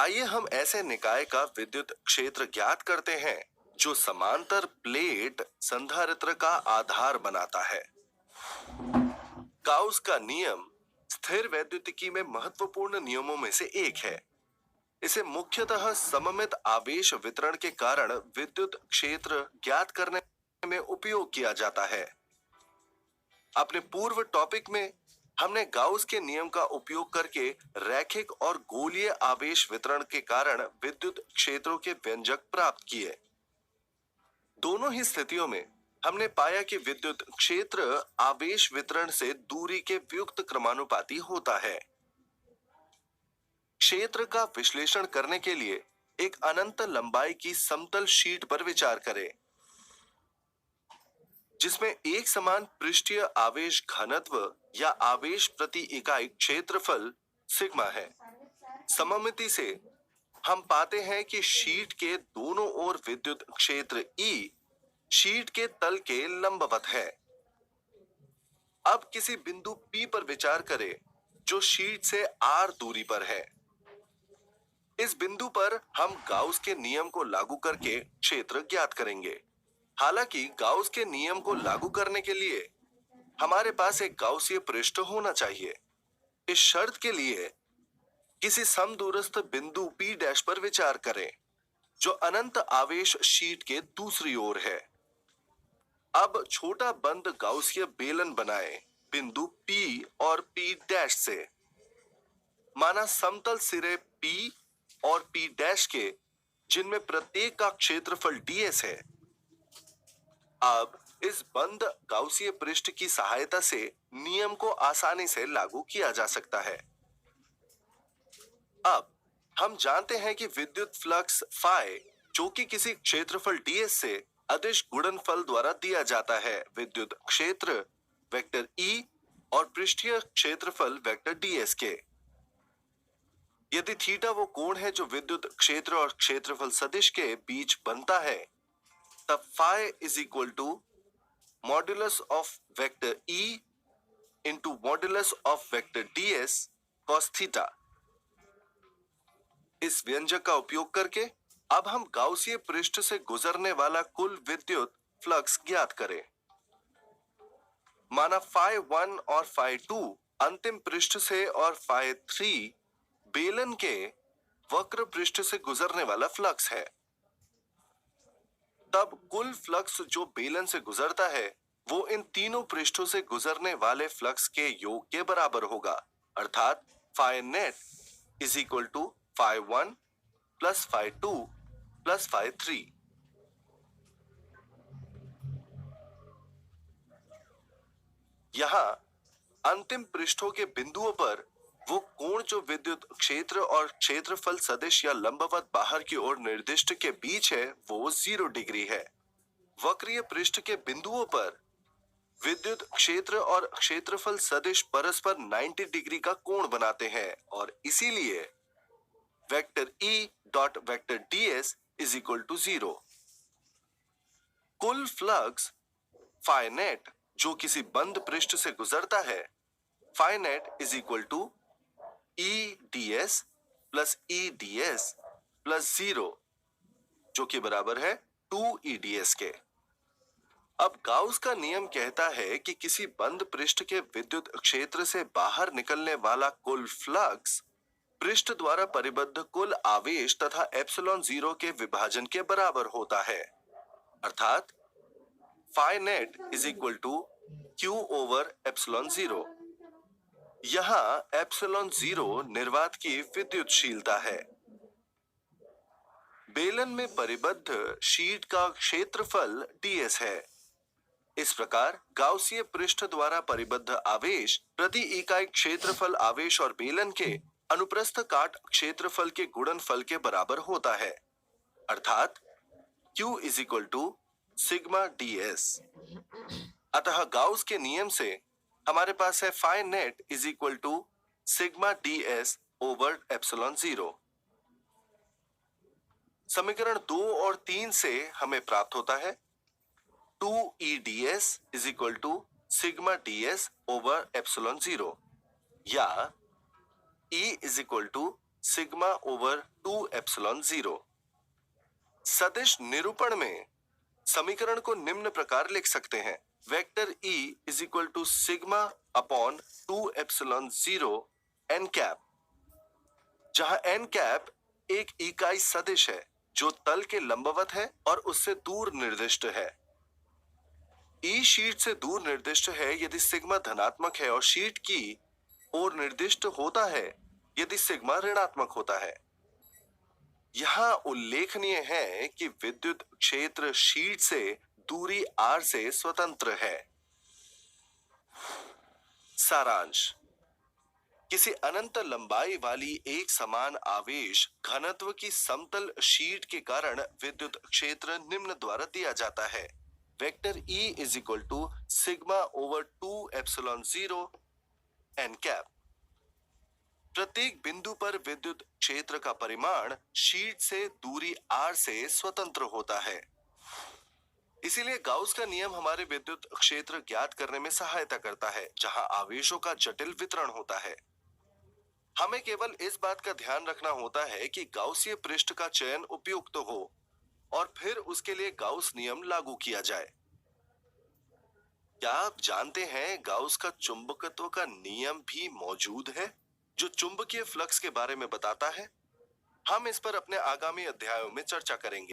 आइए हम ऐसे निकाय का विद्युत क्षेत्र ज्ञात करते हैं जो समांतर प्लेट संधारित्र का आधार बनाता है। गाउस का नियम स्थिर वैद्युतिकी में महत्वपूर्ण नियमों में से एक है। इसे मुख्यतः सममित आवेश वितरण के कारण विद्युत क्षेत्र ज्ञात करने में उपयोग किया जाता है। अपने पूर्व टॉपिक में हमने गाउस के नियम का उपयोग करके रैखिक और गोलीय आवेश वितरण के कारण विद्युत क्षेत्रों के व्यंजक प्राप्त किए। दोनों ही स्थितियों में हमने पाया कि विद्युत क्षेत्र आवेश वितरण से दूरी के व्युक्त क्रमानुपाती होता है। क्षेत्र का विश्लेषण करने के लिए एक अनंत लंबाई की समतल शीट पर विचार करें, जिसमें एक समान पृष्ठीय आवेश घनत्व या आवेश प्रति इकाई क्षेत्रफल सिग्मा है। सममिति से हम पाते हैं कि शीट के दोनों ओर विद्युत क्षेत्र E शीट के तल के लंबवत है। अब किसी बिंदु P पर विचार करें जो शीट से R दूरी पर है। इस बिंदु पर हम गाउस के नियम को लागू करके क्षेत्र ज्ञात करेंगे। हालांकि गाउस के नियम को लागू करने के लिए हमारे पास एक गाउसीय पृष्ठ होना चाहिए। इस शर्त के लिए किसी समदूरस्थ बिंदु P डैश पर विचार करें जो अनंत आवेश शीट के दूसरी ओर है। अब छोटा बंद गाउसीय बेलन बनाएं बिंदु P और P डैश से। माना समतल सिरे P और P डैश के, जिनमें प्रत्येक का क्षेत्रफल ds है। अब इस बंद गाउसीय पृष्ठ की सहायता से नियम को आसानी से लागू किया जा सकता है। अब हम जानते हैं कि विद्युत फ्लक्स फाई, जो कि किसी क्षेत्रफल ds से अदिश गुणनफल द्वारा दिया जाता है विद्युत क्षेत्र वेक्टर E और पृष्ठीय क्षेत्रफल वेक्टर ds के। यदि थीटा वो कोण है जो विद्युत क्षेत्र और क्षेत्रफल सदिश के बीच बनता है, तब phi is equal to modulus of vector E into modulus of vector ds cos theta. इस व्यंजक का उपयोग करके अब हम गाउसीय पृष्ठ से गुजरने वाला कुल विद्युत फ्लक्स ज्ञात करें। माना फाई 1 और फाई 2 अंतिम पृष्ठ से और फाई 3 बेलन के वक्र पृष्ठ से गुजरने वाला फ्लक्स है। तब कुल फ्लक्स जो बेलन से गुजरता है वो इन तीनों पृष्ठों से गुजरने वाले फ्लक्स के योग के बराबर होगा, अर्थात phi net is equal to phi 1 plus phi 2 plus phi 3। यहां अंतिम पृष्ठों के बिंदुओं पर वो कोण जो विद्युत क्षेत्र और क्षेत्रफल सदिश या लंबवत बाहर की ओर निर्दिष्ट के बीच है वो 0 डिग्री है। वक्रीय पृष्ठ के बिंदुओं पर विद्युत क्षेत्र और क्षेत्रफल सदिश परस्पर 90 डिग्री का कोण बनाते हैं और इसीलिए vector E dot vector ds is equal to 0। कुल फ्लक्स फाई नेट जो किसी बंद पृष्ठ से गुजरता है, phi net is equal to EDS plus EDS plus 0, जो कि बराबर है 2EDS के। अब गाउस का नियम कहता है कि किसी बंद पृष्ठ के विद्युत क्षेत्र से बाहर निकलने वाला कुल फ्लक्स पृष्ठ द्वारा परिबद्ध कुल आवेश तथा एप्सिलॉन 0 के विभाजन के बराबर होता है, अर्थात phi net is equal to Q over epsilon 0। यहां एप्सिलॉन 0 निर्वात की विद्युतशीलता है। बेलन में परिबद्ध शीट का क्षेत्रफल ds है। इस प्रकार गाउसीय पृष्ठ द्वारा परिबद्ध आवेश प्रति इकाई क्षेत्रफल आवेश और बेलन के अनुप्रस्थ काट क्षेत्रफल के गुणनफल के बराबर होता है, अर्थात Q is equal to sigma ds। अतः गाउस के नियम से हमारे पास है phi net is equal to sigma ds over epsilon 0। समीकरण 2 और 3 से हमें प्राप्त होता है 2EDS is equal to sigma ds over epsilon 0 या E is equal to sigma over 2 epsilon 0। सदिश निरूपण में समीकरण को निम्न प्रकार लिख सकते हैं। Vector E is equal to sigma upon 2 epsilon 0 N cap, जहां एन कैप एक इकाई सदिश है जो तल के लंबवत है और उससे दूर निर्दिष्ट है। ई शीट से दूर निर्दिष्ट है यदि सिग्मा धनात्मक है और शीट की ओर निर्दिष्ट होता है यदि सिग्मा ऋणात्मक होता है। यहां उल्लेखनीय है कि विद्युत क्षेत्र शीट से दूरी r से स्वतंत्र है। सारांश: किसी अनंत लंबाई वाली एक समान आवेश घनत्व की समतल शीट के कारण विद्युत क्षेत्र निम्न द्वारा दिया जाता है। Vector E is equal to sigma over 2 epsilon 0 N cap. प्रत्येक बिंदु पर विद्युत क्षेत्र का परिमाण शीट से दूरी r से स्वतंत्र होता है। इसीलिए गाउस का नियम हमारे विद्युत क्षेत्र ज्ञात करने में सहायता करता है, जहां आवेशों का जटिल वितरण होता है। हमें केवल इस बात का ध्यान रखना होता है कि गाउसीय पृष्ठ का चयन उपयुक्त हो और फिर उसके लिए गाउस नियम लागू किया जाए। क्या आप जानते हैं गाउस का चुंबकत्व का नियम भी मौजूद है, जो चुंबकीय फ्लक्स के बारे में बताता है? हम इस पर अपने आगामी अध्यायों में चर्चा करेंगे।